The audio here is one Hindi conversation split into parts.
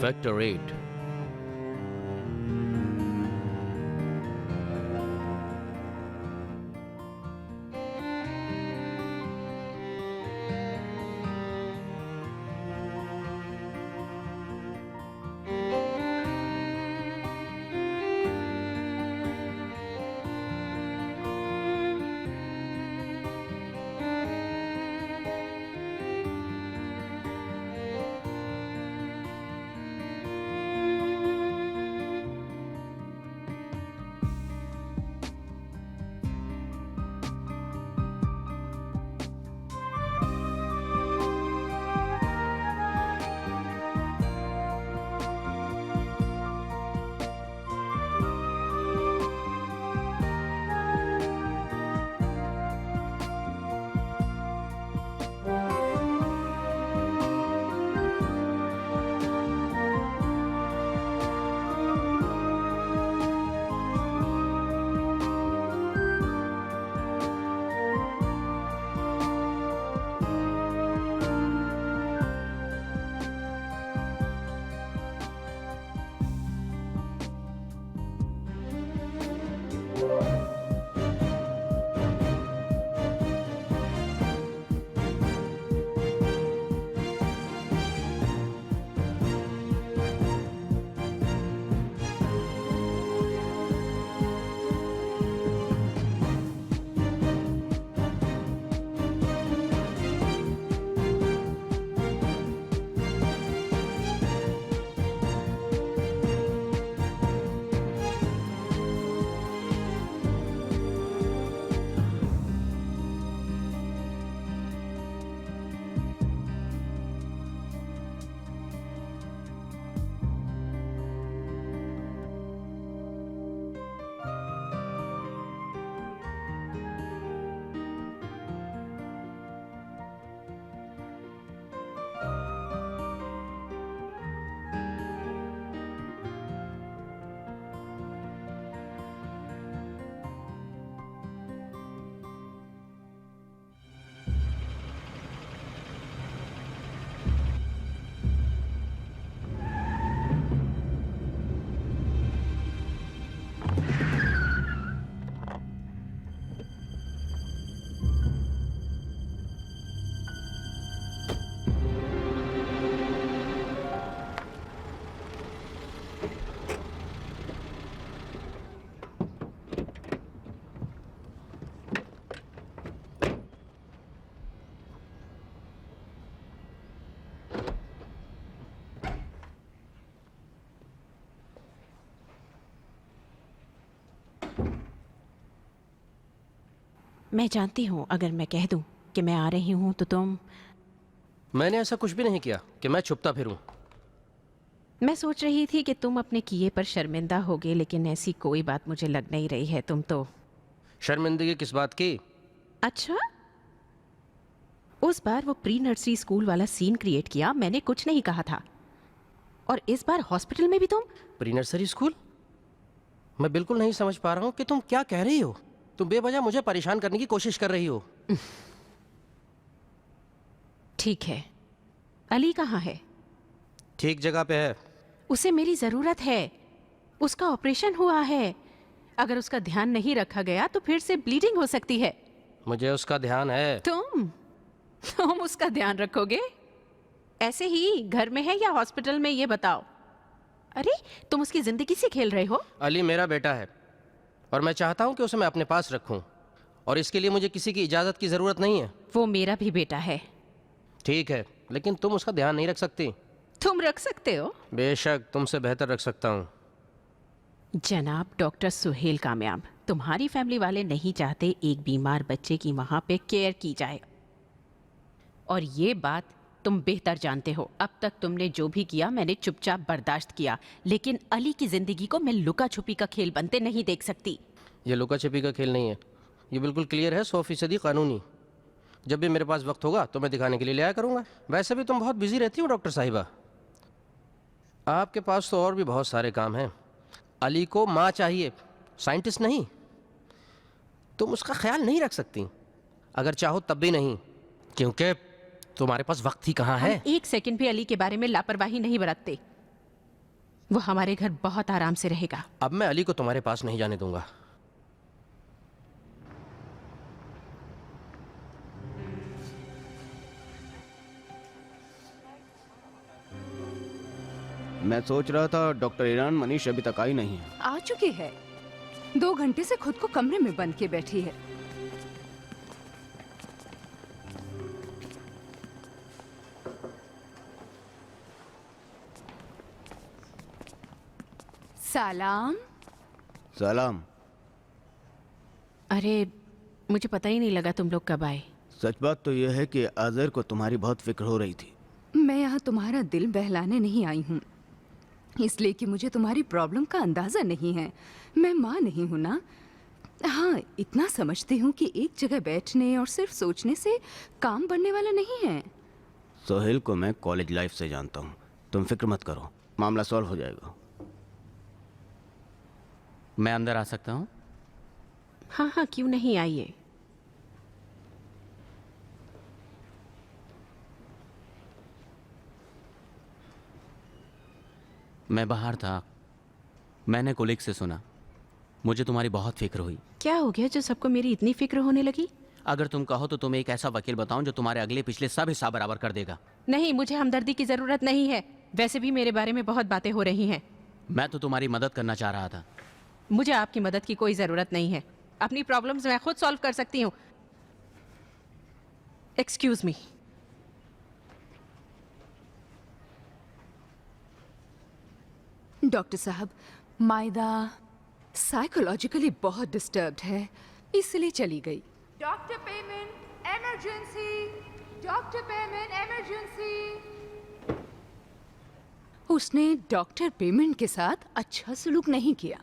फैक्टर 8। मैं जानती हूँ अगर मैं कह दूँ कि मैं आ रही हूँ तो तुम। मैंने ऐसा कुछ भी नहीं किया कि मैं छुपता फिरूं। मैं सोच रही थी कि तुम अपने किए पर शर्मिंदा होगे, लेकिन ऐसी कोई बात मुझे लग नहीं रही है। तुम तो। शर्मिंदगी किस बात की? अच्छा, उस बार वो प्री नर्सरी स्कूल वाला सीन क्रिएट किया, मैंने कुछ नहीं कहा था। और इस बार हॉस्पिटल में भी तुम। Pre nursery school? मैं बिल्कुल नहीं समझ पा रहा हूँ कि तुम क्या कह रही हो। तुम बेवजह मुझे परेशान करने की कोशिश कर रही हो। ठीक है, अली कहाँ है? ठीक जगह पे है। उसे मेरी जरूरत है। उसका ऑपरेशन हुआ है। अगर उसका ध्यान नहीं रखा गया तो फिर से ब्लीडिंग हो सकती है। मुझे उसका ध्यान है। तुम उसका ध्यान रखोगे? ऐसे ही घर में है या हॉस्पिटल में, ये बताओ। अरे, तुम उसकी जिंदगी से खेल रहे हो। अली मेरा बेटा है और मैं चाहता हूँ कि उसे मैं अपने पास रखूँ, और इसके लिए मुझे किसी की इजाज़त की ज़रूरत नहीं है। वो मेरा भी बेटा है। ठीक है, लेकिन तुम उसका ध्यान नहीं रख सकती। तुम रख सकते हो। बेशक, तुमसे बेहतर रख सकता हूँ। जनाब डॉक्टर सुहेल कामयाब, तुम्हारी फैमिली वाले नहीं चाहते एक बीमार बच्चे की वहां पे केयर की जाए, और ये बात तुम बेहतर जानते हो। अब तक तुमने जो भी किया मैंने चुपचाप बर्दाश्त किया, लेकिन अली की जिंदगी को मैं लुका छुपी का खेल बनते नहीं देख सकती। ये लुका छिपी का खेल नहीं है, ये बिल्कुल क्लियर है, 100% कानूनी। जब भी मेरे पास वक्त होगा तो मैं दिखाने के लिए ले आया करूँगा। वैसे भी तुम बहुत बिजी रहती हो डॉक्टर साहिबा, आपके पास तो और भी बहुत सारे काम हैं। अली को माँ चाहिए, साइंटिस्ट नहीं। तुम उसका ख्याल नहीं रख सकती, अगर चाहो तब भी नहीं, क्योंकि तुम्हारे पास वक्त ही कहाँ है। हम एक सेकंड भी अली के बारे में लापरवाही नहीं बरतते। वो हमारे घर बहुत आराम से रहेगा। अब मैं अली को तुम्हारे पास नहीं जाने दूंगा। मैं सोच रहा था डॉक्टर ईरान मनीष अभी तक आई नहीं है। आ चुकी है। 2 घंटे से खुद को कमरे में बंद के बैठी है। सलाम। सलाम। अरे मुझे पता ही नहीं लगा तुम लोग कब आए। सच बात तो यह है कि आज़र को तुम्हारी बहुत फिक्र हो रही थी। मैं यहाँ तुम्हारा दिल बहलाने नहीं आई हूँ, इसलिए कि मुझे तुम्हारी प्रॉब्लम का अंदाजा नहीं है। मैं माँ नहीं हूँ ना। हाँ, इतना समझती हूँ कि एक जगह बैठने और सिर्फ सोचने से काम बनने वाला नहीं है। सोहेल को मैं कॉलेज लाइफ से जानता हूँ। तुम फिक्र मत करो, मामला सॉल्व हो जाएगा। मैं अंदर आ सकता हूँ? हाँ हाँ, क्यों नहीं, आइए। मैं बाहर था, मैंने कोलिग से सुना, मुझे तुम्हारी बहुत फिक्र हुई। क्या हो गया जो सबको मेरी इतनी फिक्र होने लगी? अगर तुम कहो तो तुम्हें एक ऐसा वकील बताऊं जो तुम्हारे अगले पिछले सब हिसाब बराबर कर देगा। नहीं, मुझे हमदर्दी की जरूरत नहीं है। वैसे भी मेरे बारे में बहुत बातें हो रही हैं। मैं तो तुम्हारी मदद करना चाह रहा था। मुझे आपकी मदद की कोई जरूरत नहीं है। अपनी प्रॉब्लम्स मैं खुद सॉल्व कर सकती हूँ। Excuse me. डॉक्टर साहब, मायदा साइकोलॉजिकली बहुत डिस्टर्ब्ड है, इसलिए चली गई। Doctor payment emergency, doctor payment emergency. उसने डॉक्टर पेमेंट के साथ अच्छा सलूक नहीं किया।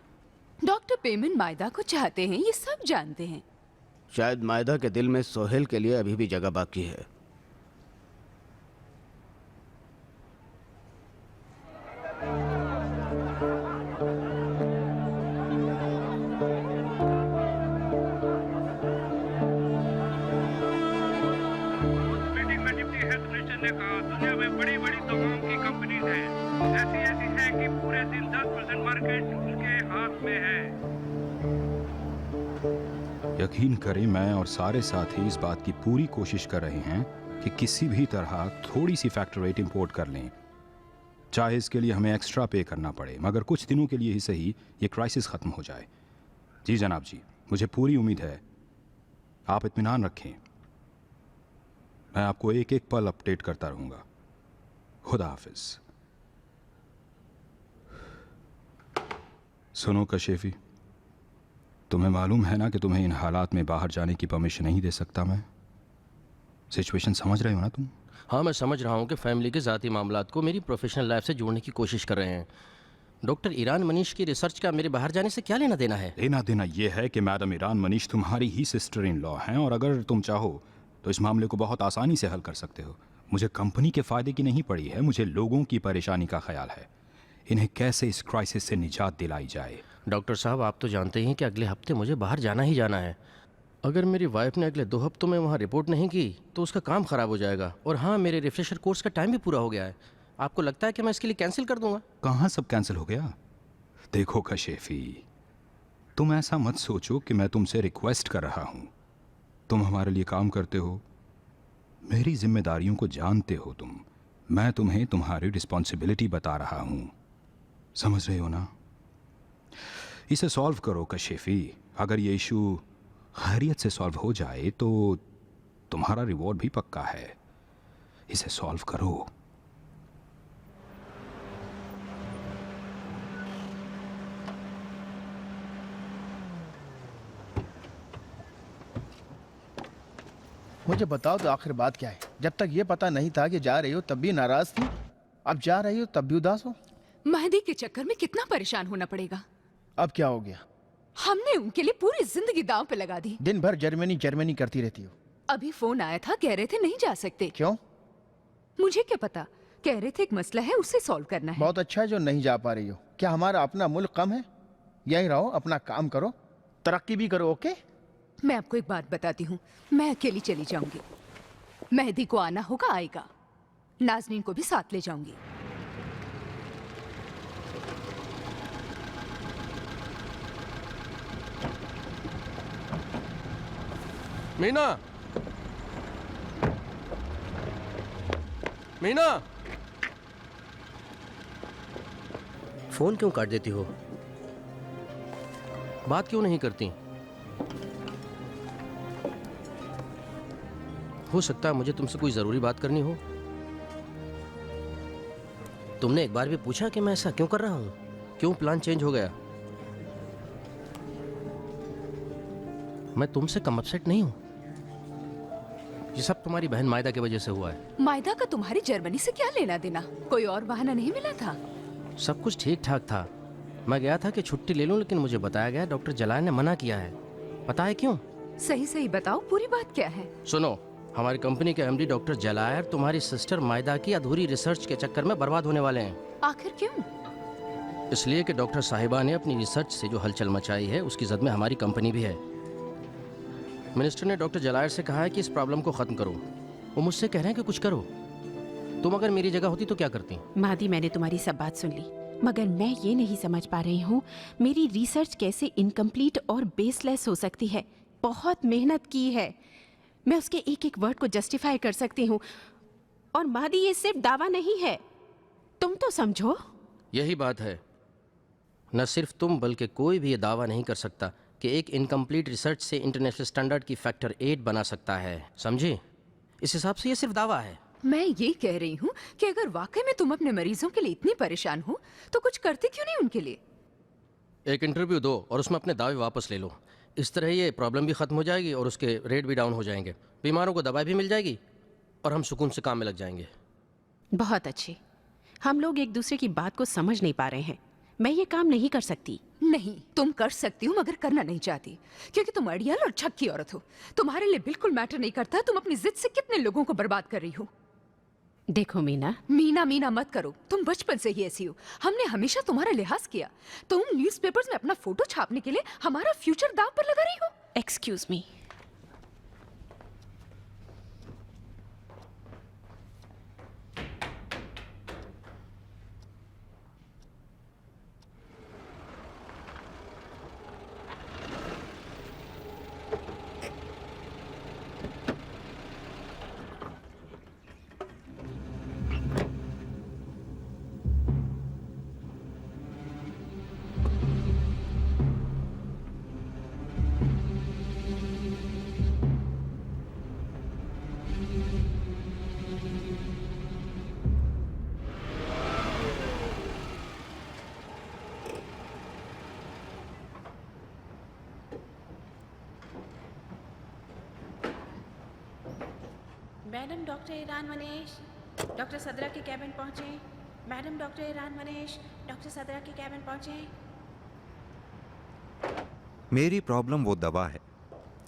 डॉक्टर पेमेंट मायदा को चाहते हैं, ये सब जानते हैं। शायद मायदा के दिल में सोहेल के लिए अभी भी जगह बाकी है। मीटिंग में डिप्टी हेल्थ मिनिस्टर ने कहा, दुनिया में बड़ी बड़ी तमाम की कंपनीज हैं, ऐसी हैं कि पूरे दिन 10% मार्केट उनके हाथ में है। यकीन करें, मैं और सारे साथी इस बात की पूरी कोशिश कर रहे हैं कि किसी भी तरह थोड़ी सी फैक्टर रेट इंपोर्ट कर लें, चाहे इसके लिए हमें एक्स्ट्रा पे करना पड़े, मगर कुछ दिनों के लिए ही सही ये क्राइसिस ख़त्म हो जाए। जी जनाब जी, मुझे पूरी उम्मीद है। आप इत्मीनान रखें, मैं आपको एक एक पल अपडेट करता रहूँगा। खुदा हाफिज। सुनो कशेफी, तुम्हें मालूम है ना कि तुम्हें इन हालात में बाहर जाने की परमिशन नहीं दे सकता मैं। सिचुएशन समझ रहे हो ना तुम? हाँ, मैं समझ रहा हूँ कि फैमिली के ज़ाती मामलात को मेरी प्रोफेशनल लाइफ से जोड़ने की कोशिश कर रहे हैं। डॉक्टर ईरान मनीष की रिसर्च का मेरे बाहर जाने से क्या लेना देना है? लेना देना यह है कि मैडम ईरान मनीष तुम्हारी ही सिस्टर इन लॉ हैं, और अगर तुम चाहो तो इस मामले को बहुत आसानी से हल कर सकते हो। मुझे कंपनी के फ़ायदे की नहीं पड़ी है, मुझे लोगों की परेशानी का ख्याल है। इन्हें कैसे इस क्राइसिस से निजात दिलाई जाए। डॉक्टर साहब, आप तो जानते ही हैं कि अगले हफ्ते मुझे बाहर जाना ही जाना है। अगर मेरी वाइफ ने अगले 2 हफ्तों में वहाँ रिपोर्ट नहीं की तो उसका काम ख़राब हो जाएगा। और हाँ, मेरे रिफ्रेशर कोर्स का टाइम भी पूरा हो गया है। आपको लगता है कि मैं इसके लिए कैंसिल कर दूंगा? कहाँ सब कैंसिल हो गया? देखो कशेफी, तुम ऐसा मत सोचो कि मैं तुमसे रिक्वेस्ट कर रहा हूँ। तुम हमारे लिए काम करते हो, मेरी जिम्मेदारियों को जानते हो तुम। मैं तुम्हें तुम्हारी रिस्पॉन्सिबिलिटी बता रहा हूँ, समझ रहे हो ना? इसे सॉल्व करो कशेफी। अगर ये इशू खैरियत से सॉल्व हो जाए तो तुम्हारा रिवॉर्ड भी पक्का है। इसे सॉल्व करो। मुझे बताओ तो आखिर बात क्या है? जब तक ये पता नहीं था कि जा रही हो तब भी नाराज थी, अब जा रही हो तब भी उदास हो। महदी के चक्कर में कितना परेशान होना पड़ेगा। अब क्या हो गया? हमने उनके लिए पूरी जिंदगी दांव पे लगा दी। दिन भर जर्मनी जर्मनी करती रहती हो। अभी फोन आया था, कह रहे थे नहीं जा सकते। क्यों? मुझे क्या पता, कह रहे थे एक मसला है उसे सॉल्व करना है। बहुत अच्छा है जो नहीं जा पा रही हो। क्या हमारा अपना मुल्क कम है? यहीं रहो, अपना काम करो, तरक्की भी करो। ओके, मैं आपको एक बात बताती हूँ, मैं अकेली चली जाऊंगी। मेहदी को आना होगा, आएगा। नाजनीन को भी साथ ले जाऊंगी। मीना, मीना, फोन क्यों काट देती हो? बात क्यों नहीं करती? हो सकता है मुझे तुमसे कोई जरूरी बात करनी हो। तुमने एक बार भी पूछा कि मैं ऐसा क्यों कर रहा हूं? क्यों प्लान चेंज हो गया? मैं तुमसे कम अपसेट नहीं हूं। ये सब तुम्हारी बहन मायदा की वजह से हुआ है। मायदा का तुम्हारी जर्मनी से क्या लेना देना? कोई और बहाना नहीं मिला था? सब कुछ ठीक ठाक था। मैं गया था कि छुट्टी ले लूं, लेकिन मुझे बताया गया डॉक्टर जलाल ने मना किया है। पता है क्यों? सही सही बताओ, पूरी बात क्या है? सुनो, हमारी कंपनी के एमडी डॉक्टर जलायर तुम्हारी सिस्टर मायदा की अधूरी रिसर्च के चक्कर में बर्बाद होने वाले हैं। आखिर क्यों? इसलिए कि डॉक्टर साहिबा ने अपनी रिसर्च से जो हलचल मचाई है उसकी जद में हमारी कंपनी भी है। मिनिस्टर ने डॉक्टर जलायर से कहा है कि इस प्रॉब्लम को ख़त्म करो। वो मुझसे कह रहे हैं कि कुछ करो। तुम अगर मेरी जगह होती तो क्या करती? मादी, मैंने तुम्हारी सब बात सुन ली, मगर मैं ये नहीं समझ पा रही हूँ मेरी रिसर्च कैसे इनकम्प्लीट और बेसलेस हो सकती है। बहुत मेहनत की है, मैं उसके एक एक वर्ड को जस्टिफाई कर सकती हूँ। और मादी, ये सिर्फ दावा नहीं है, तुम तो समझो। यही बात है, न सिर्फ तुम बल्कि कोई भी ये दावा नहीं कर सकता कि एक इनकम्प्लीट रिसर्च से इंटरनेशनल स्टैंडर्ड की फैक्टर 8 बना सकता है। समझी? इस हिसाब से ये सिर्फ दावा है। मैं ये कह रही हूँ कि अगर वाकई में तुम अपने मरीजों के लिए इतनी परेशान हो तो कुछ करते क्यों नहीं उनके लिए? एक इंटरव्यू दो और उसमें अपने दावे वापस ले लो। इस तरह ये प्रॉब्लम भी ख़त्म हो जाएगी और उसके रेट भी डाउन हो जाएंगे। बीमारों को दवाई भी मिल जाएगी और हम सुकून से काम में लग जाएंगे। बहुत अच्छे। हम लोग एक दूसरे की बात को समझ नहीं पा रहे हैं। मैं ये काम नहीं कर सकती। नहीं, तुम कर सकती हो मगर करना नहीं चाहती क्योंकि तुम अड़ियल और छक की औरत हो। तुम्हारे लिए बिल्कुल मैटर नहीं करता तुम अपनी जिद से कितने लोगों को बर्बाद कर रही हो। देखो मीना, मीना मीना मत करो, तुम बचपन से ही ऐसी हो। हमने हमेशा तुम्हारा लिहाज किया। तुम न्यूज़पेपर्स में अपना फोटो छापने के लिए हमारा फ्यूचर दांव पर लगा रही हो। Excuse me. Madam, doctor Iran Manish doctor सदरा के कैबिन पहुंचे। Madam, doctor Iran Manish doctor सदरा के कैबिन पहुंचे। मेरी प्रॉब्लम वो दवा है।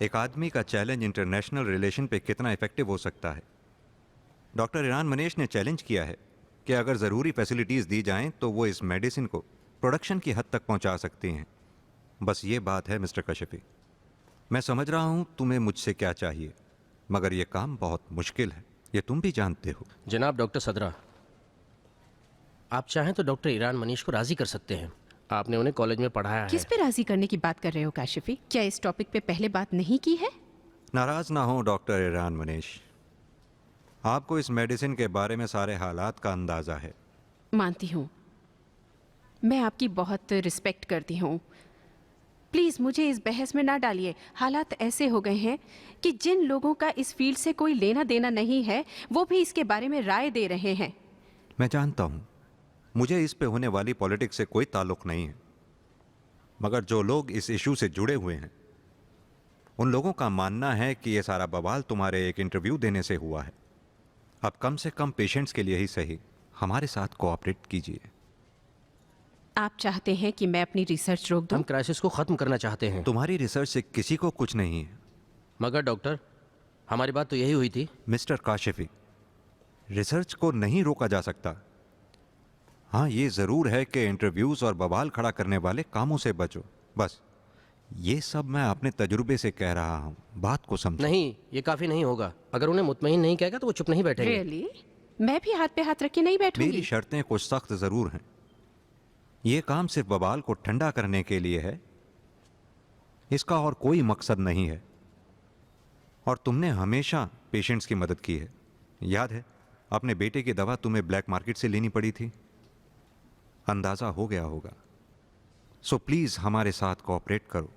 एक आदमी का चैलेंज इंटरनेशनल रिलेशन पे कितना इफेक्टिव हो सकता है। डॉक्टर ईरान मनीष ने चैलेंज किया है कि अगर ज़रूरी फैसिलिटीज़ दी जाएं तो वो इस मेडिसिन को प्रोडक्शन की हद तक पहुंचा सकती हैं। बस ये बात है मिस्टर कश्यपी। मैं समझ रहा हूं तुम्हें मुझसे क्या चाहिए, मगर ये काम बहुत मुश्किल है, ये तुम भी जानते हो। जनाब डॉक्टर सदरा, आप चाहें तो डॉक्टर ईरान मनीष को राज़ी कर सकते हैं। आपने उन्हें कॉलेज में पढ़ाया किस है। पे राजी करने की बात कर रहे हो काशिफी? क्या इस टॉपिक पे पहले बात नहीं की है? नाराज ना हो डॉक्टर ईरान मनीष, आपको इस मेडिसिन के बारे में सारे हालात का अंदाज़ा है। मानती हूँ, मैं आपकी बहुत रिस्पेक्ट करती हूँ। प्लीज़ मुझे इस बहस में ना डालिए। हालात ऐसे हो गए हैं कि जिन लोगों का इस फील्ड से कोई लेना देना नहीं है वो भी इसके बारे में राय दे रहे हैं। मैं जानता हूँ, मुझे इस पे होने वाली पॉलिटिक्स से कोई ताल्लुक नहीं है, मगर जो लोग इस इशू से जुड़े हुए हैं उन लोगों का मानना है कि ये सारा बवाल तुम्हारे एक इंटरव्यू देने से हुआ है। अब कम से कम पेशेंट्स के लिए ही सही हमारे साथ कोऑपरेट कीजिए। आप चाहते हैं कि मैं अपनी रिसर्च रोक दूं? हम क्राइसिस को ख़त्म करना चाहते हैं। तुम्हारी रिसर्च से किसी को कुछ नहीं है। मगर डॉक्टर, हमारी बात तो यही हुई थी। मिस्टर काशिफी, रिसर्च को नहीं रोका जा सकता। हाँ, ये ज़रूर है कि इंटरव्यूज़ और बवाल खड़ा करने वाले कामों से बचो। बस ये सब मैं अपने तजुर्बे से कह रहा हूँ, बात को समझो। नहीं, ये काफ़ी नहीं होगा। अगर उन्हें मुतमईन नहीं कहेगा तो वो चुप नहीं बैठेंगे। Really? मैं भी हाथ पे हाथ रख के नहीं बैठूंगी। मेरी शर्तें कुछ सख्त ज़रूर हैं। ये काम सिर्फ बवाल को ठंडा करने के लिए है, इसका और कोई मकसद नहीं है। और तुमने हमेशा पेशेंट्स की मदद की है। याद है अपने बेटे की दवा तुम्हें ब्लैक मार्केट से लेनी पड़ी थी? अंदाज़ा हो गया होगा। सो प्लीज़ हमारे साथ कोऑपरेट करो।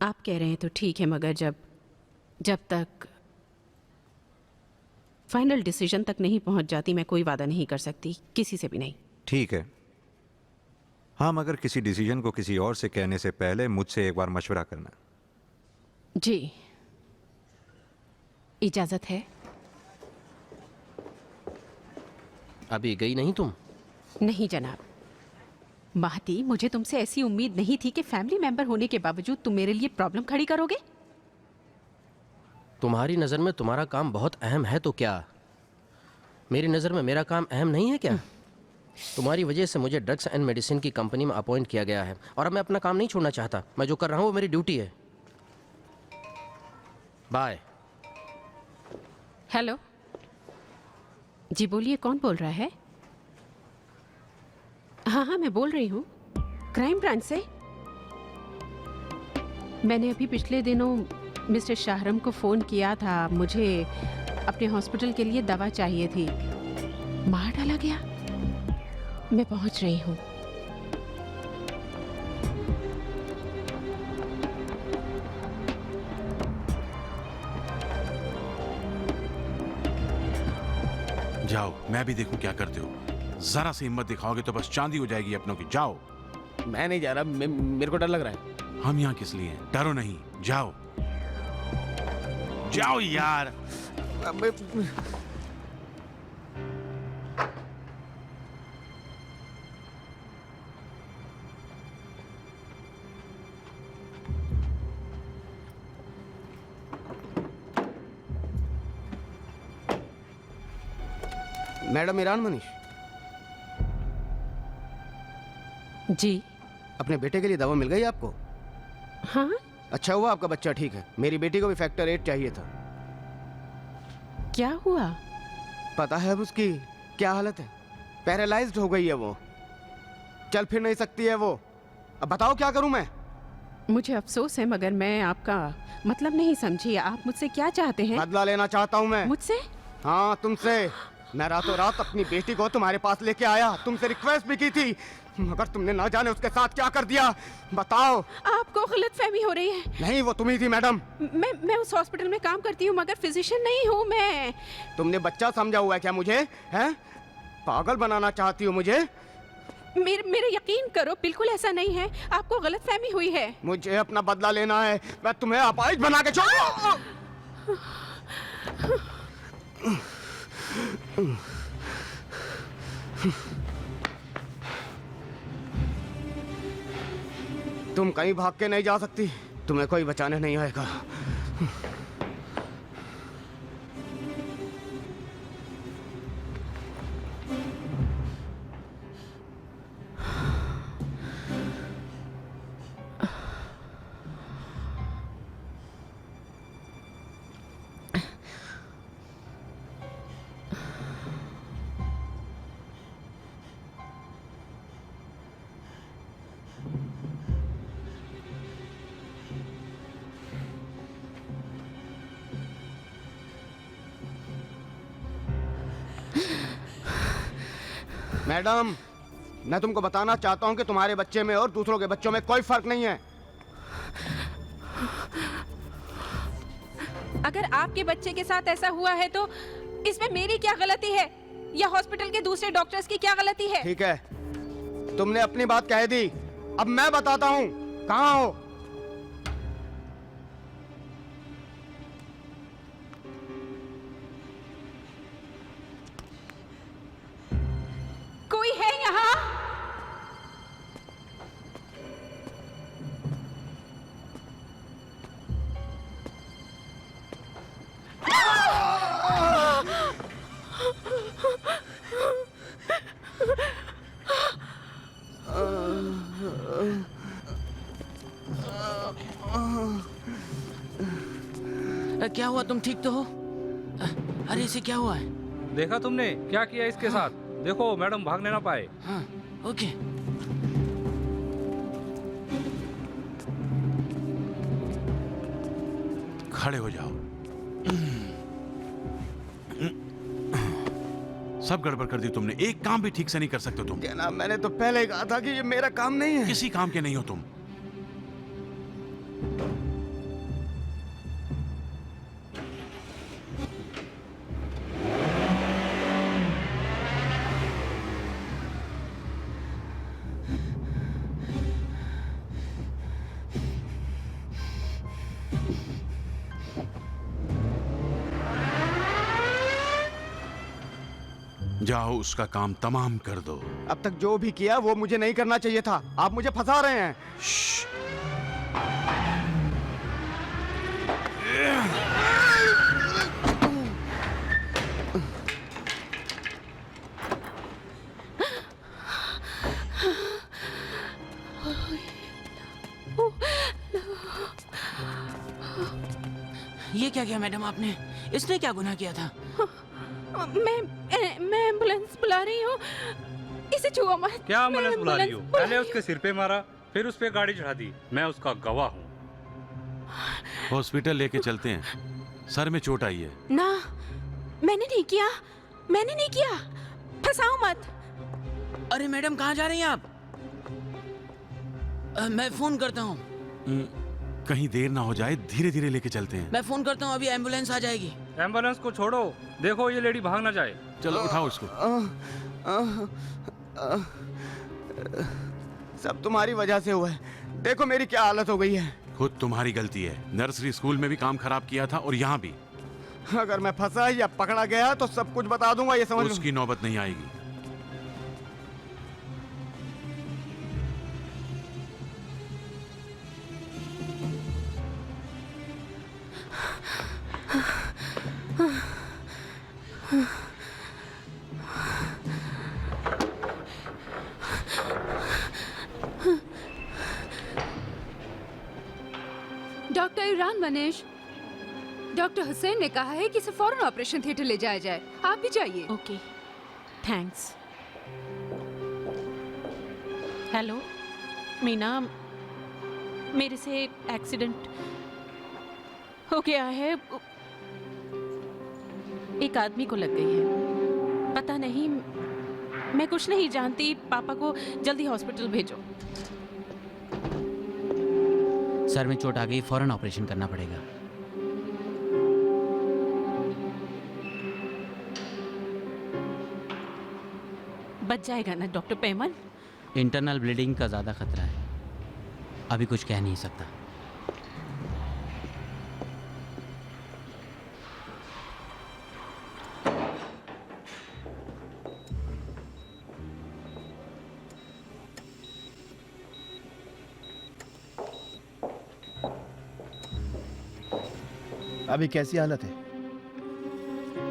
आप कह रहे हैं तो ठीक है, मगर जब तक फाइनल डिसीजन तक नहीं पहुंच जाती मैं कोई वादा नहीं कर सकती, किसी से भी नहीं। ठीक है, हाँ, मगर किसी डिसीजन को किसी और से कहने से पहले मुझसे एक बार मशवरा करना। जी, इजाजत है? अभी गई नहीं तुम? नहीं जनाब। महती, मुझे तुमसे ऐसी उम्मीद नहीं थी कि फैमिली मेंबर होने के बावजूद तुम मेरे लिए प्रॉब्लम खड़ी करोगे। तुम्हारी नज़र में तुम्हारा काम बहुत अहम है तो क्या मेरी नज़र में मेरा काम अहम नहीं है क्या? तुम्हारी वजह से मुझे ड्रग्स एंड मेडिसिन की कंपनी में अपॉइंट किया गया है और अब मैं अपना काम नहीं छोड़ना चाहता। मैं जो कर रहा हूँ वो मेरी ड्यूटी है। बाय। हेलो जी, बोलिए, कौन बोल रहा है? हाँ, मैं बोल रही हूँ क्राइम ब्रांच से। मैंने अभी पिछले दिनों मिस्टर शाहरम को फ़ोन किया था। मुझे अपने हॉस्पिटल के लिए दवा चाहिए थी। मार डाला गया। मैं पहुँच रही हूँ। जाओ, मैं भी देखूं क्या करते हो। जरा सी हिम्मत दिखाओगे तो बस चांदी हो जाएगी अपनों की। जाओ। मैं नहीं जा रहा, मेरे को डर लग रहा है। हम यहाँ किस लिए हैं? डरो नहीं, जाओ जाओ यार। मैडम ईरान मनीष, जी अपने बेटे के लिए दवा मिल गई आपको? हाँ, अच्छा हुआ आपका बच्चा ठीक है। मेरी बेटी को भी फैक्टर 8 चाहिए था। क्या हुआ? पता है अब उसकी क्या हालत है? पैरालाइज्ड हो गई है वो, चल फिर नहीं सकती है वो। अब बताओ क्या करूं मैं? मुझे अफसोस है मगर मैं आपका मतलब नहीं समझी। आप मुझसे क्या चाहते हैं? बदला लेना चाहता हूं मैं। मुझसे? हाँ, तुमसे। मैं रातों रात अपनी बेटी को तुम्हारे पास लेके आया, तुमसे रिक्वेस्ट भी की थी, मगर तुमने ना जाने उसके साथ क्या कर दिया। बताओ। आपको गलतफहमी हो रही है। नहीं, वो तुम ही थी मैडम। मैं उस हॉस्पिटल में काम करती हूँ मगर फिजिशियन नहीं हूँ मैं। तुमने बच्चा समझा हुआ है क्या मुझे? हैं? पागल बनाना चाहती हो मुझे? मेरे यकीन करो, बिल्कुल ऐसा नहीं है। आपको गलतफहमी हुई है। मुझे अपना बदला लेना है। मैं तुम्हें अपाहिज बना के छोड़ूंगा। तुम कहीं भाग के नहीं जा सकती। तुम्हें कोई बचाने नहीं आएगा। मैडम, मैं तुमको बताना चाहता हूं कि तुम्हारे बच्चे में और दूसरों के बच्चों में कोई फर्क नहीं है। अगर आपके बच्चे के साथ ऐसा हुआ है तो इसमें मेरी क्या गलती है या हॉस्पिटल के दूसरे डॉक्टर्स की क्या गलती है? ठीक है, तुमने अपनी बात कह दी। अब मैं बताता हूं, कहां हो? कोई है यहाँ? क्या हुआ? तुम ठीक तो हो? अरे इसे क्या हुआ है? देखा तुमने क्या किया इसके साथ? देखो मैडम भागने ना पाए। हाँ, ओके। खड़े हो जाओ। सब गड़बड़ कर दी तुमने, एक काम भी ठीक से नहीं कर सकते तुम। जनाब मैंने तो पहले ही कहा था कि ये मेरा काम नहीं है। किसी काम के नहीं हो तुम। जाओ उसका काम तमाम कर दो। अब तक जो भी किया वो मुझे नहीं करना चाहिए था। आप मुझे फंसा रहे हैं। ये क्या किया मैडम आपने? इसने क्या गुनाह किया था? मैं एम्बुलेंस बुला रही हूँ, इसे छुआ मत। क्या एम्बुलेंस बुला रही हो? पहले उसके सिर पे मारा, फिर उस पे गाड़ी चढ़ा दी। मैं उसका गवाह हूँ। हॉस्पिटल लेके चलते हैं, सर में चोट आई है। ना, मैंने नहीं किया, मैंने नहीं किया, फंसाओ मत। अरे मैडम कहाँ जा रही हैं आप? मैं फोन करता हूँ। कहीं देर ना हो जाए, धीरे धीरे लेके चलते हैं। मैं फोन करता हूँ, अभी एम्बुलेंस आ जाएगी। एम्बुलेंस को छोड़ो, देखो ये लेडी भाग ना जाए। चलो उठाओ इसको। सब तुम्हारी वजह से हुआ है। देखो मेरी क्या हालत हो गई है। खुद तुम्हारी गलती है। नर्सरी स्कूल में भी काम खराब किया था और यहाँ भी। अगर मैं फंसा या पकड़ा गया तो सब कुछ बता दूंगा, ये समझ लो। उसकी नौबत नहीं आएगी। Doctor Iran Manish, doctor Hussain ने कहा है कि इसे फौरन ऑपरेशन थिएटर ले जाया जाए। आप भी जाइए। Okay, thanks. हेलो मीना, मेरे से एक्सीडेंट हो गया है। एक आदमी को लग गई है। पता नहीं, मैं कुछ नहीं जानती। पापा को जल्दी हॉस्पिटल भेजो। सर में चोट आ गई, फौरन ऑपरेशन करना पड़ेगा। बच जाएगा ना डॉक्टर पेमन? इंटरनल ब्लीडिंग का ज़्यादा खतरा है, अभी कुछ कह नहीं सकता। अभी कैसी हालत है?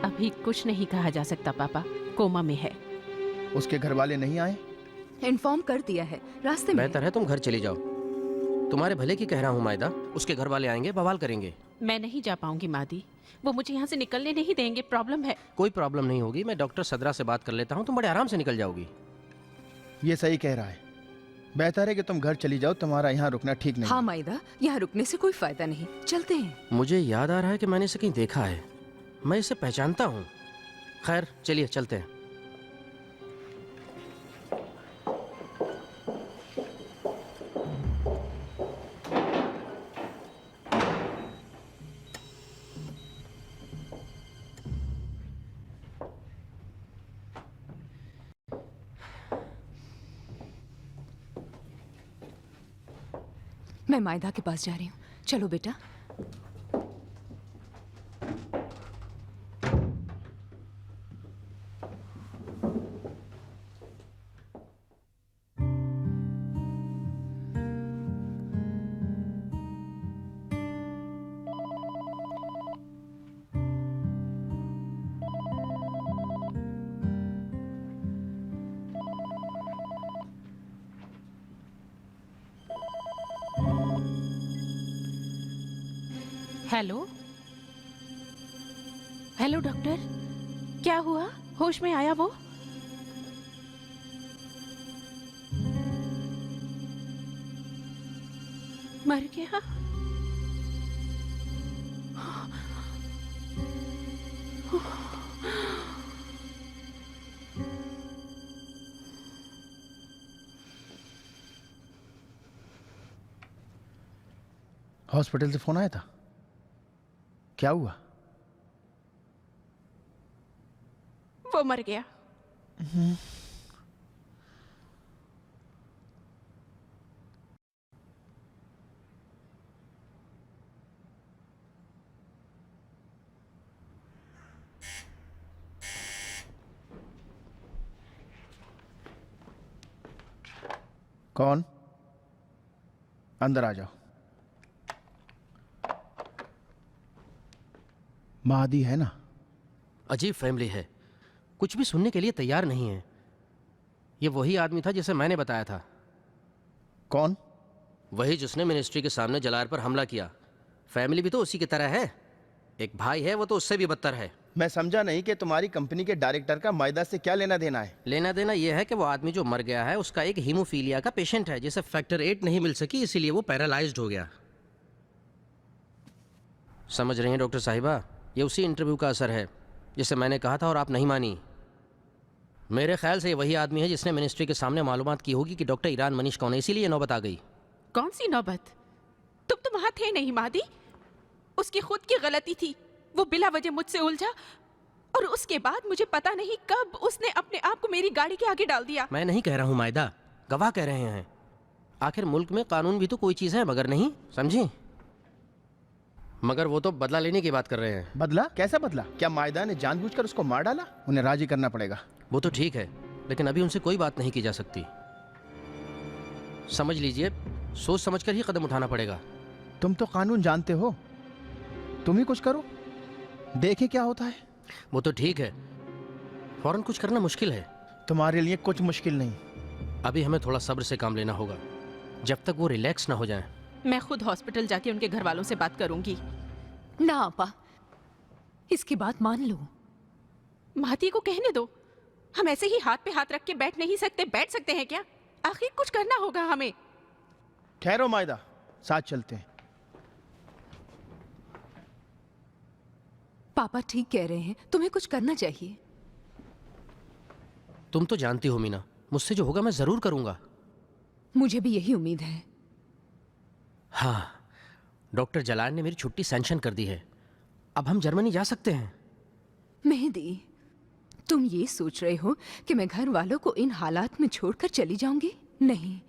अभी कुछ नहीं कहा जा सकता पापा, कोमा में है। उसके घर वाले नहीं आए? इन्फॉर्म कर दिया है, रास्ते में। बेहतर है तुम घर चली जाओ। तुम्हारे भले की कह रहा हूँ मायदा, उसके घर वाले आएंगे, बवाल करेंगे। मैं नहीं जा पाऊंगी मादी, वो मुझे यहाँ से निकलने नहीं देंगे। प्रॉब्लम है। कोई प्रॉब्लम नहीं होगी, मैं डॉक्टर सदरा से बात कर लेता हूँ, तुम बड़े आराम से निकल जाओगी। ये सही कह रहा है। बेहतर है कि तुम घर चली जाओ, तुम्हारा यहाँ रुकना ठीक नहीं। हाँ माइदा, यहाँ रुकने से कोई फायदा नहीं, चलते हैं। मुझे याद आ रहा है कि मैंने इसे कहीं देखा है, मैं इसे पहचानता हूँ। खैर चलिए चलते हैं। मैं मायदा के पास जा रही हूँ, चलो बेटा। हेलो हेलो डॉक्टर, क्या हुआ? होश में आया वो? मर गया? हॉस्पिटल से फोन आया था? क्या हुआ? वो मर गया। कौन? अंदर आ जाओ। मादी है ना? अजीब फैमिली है, कुछ भी सुनने के लिए तैयार नहीं है। ये वही आदमी था जिसे मैंने बताया था। कौन? वही जिसने मिनिस्ट्री के सामने जलायर पर हमला किया। फैमिली भी तो उसी की तरह है। एक भाई है, वो तो उससे भी बदतर है। मैं समझा नहीं कि तुम्हारी कंपनी के डायरेक्टर का मायदा से क्या लेना देना है। लेना देना यह है कि वो आदमी जो मर गया है उसका एक हीमोफीलिया का पेशेंट है, जिसे फैक्टर 8 नहीं मिल सकी, इसीलिए वो पैरालाइज्ड हो गया। समझ रही हैं डॉक्टर साहिबा, ये उसी इंटरव्यू का असर है जिसे मैंने कहा था और आप नहीं मानी। मेरे ख्याल से ये वही आदमी है जिसने मिनिस्ट्री के सामने मालूमात की होगी कि डॉक्टर ईरान मनीष कौन है, इसीलिए नौबत आ गई। कौन सी नौबत? तुम तो वहां थे नहीं मादी। उसकी खुद की गलती थी, वो बिला वजह मुझसे उलझा और उसके बाद मुझे पता नहीं कब उसने अपने आप को मेरी गाड़ी के आगे डाल दिया। मैं नहीं कह रहा हूँ मायदा, गवाह कह रहे हैं। आखिर मुल्क में कानून भी तो कोई चीज़ है, मगर नहीं समझी। मगर वो तो बदला लेने की बात कर रहे हैं। बदला? कैसा बदला? क्या मायदा ने जानबूझकर उसको मार डाला? उन्हें राजी करना पड़ेगा। वो तो ठीक है, लेकिन अभी उनसे कोई बात नहीं की जा सकती। समझ लीजिए, सोच समझकर ही कदम उठाना पड़ेगा। तुम तो कानून जानते हो, तुम ही कुछ करो, देखें क्या होता है। वो तो ठीक है, फौरन कुछ करना मुश्किल है। तुम्हारे लिए कुछ मुश्किल नहीं। अभी हमें थोड़ा सब्र से काम लेना होगा, जब तक वो रिलैक्स ना हो जाएं। मैं खुद हॉस्पिटल जाके उनके घर वालों से बात करूंगी। ना आपा, इसकी बात मान लो। माती को कहने दो, हम ऐसे ही हाथ पे हाथ रख के बैठ नहीं सकते। बैठ सकते हैं क्या? आखिर कुछ करना होगा हमें। ठहरो मायदा, साथ चलते हैं। पापा ठीक कह रहे हैं, तुम्हें कुछ करना चाहिए। तुम तो जानती हो मीना, मुझसे जो होगा मैं जरूर करूंगा। मुझे भी यही उम्मीद है। हाँ, डॉक्टर जलाल ने मेरी छुट्टी सैंक्शन कर दी है। अब हम जर्मनी जा सकते हैं। मेहदी, तुम ये सोच रहे हो कि मैं घर वालों को इन हालात में छोड़कर चली जाऊंगी? नहीं,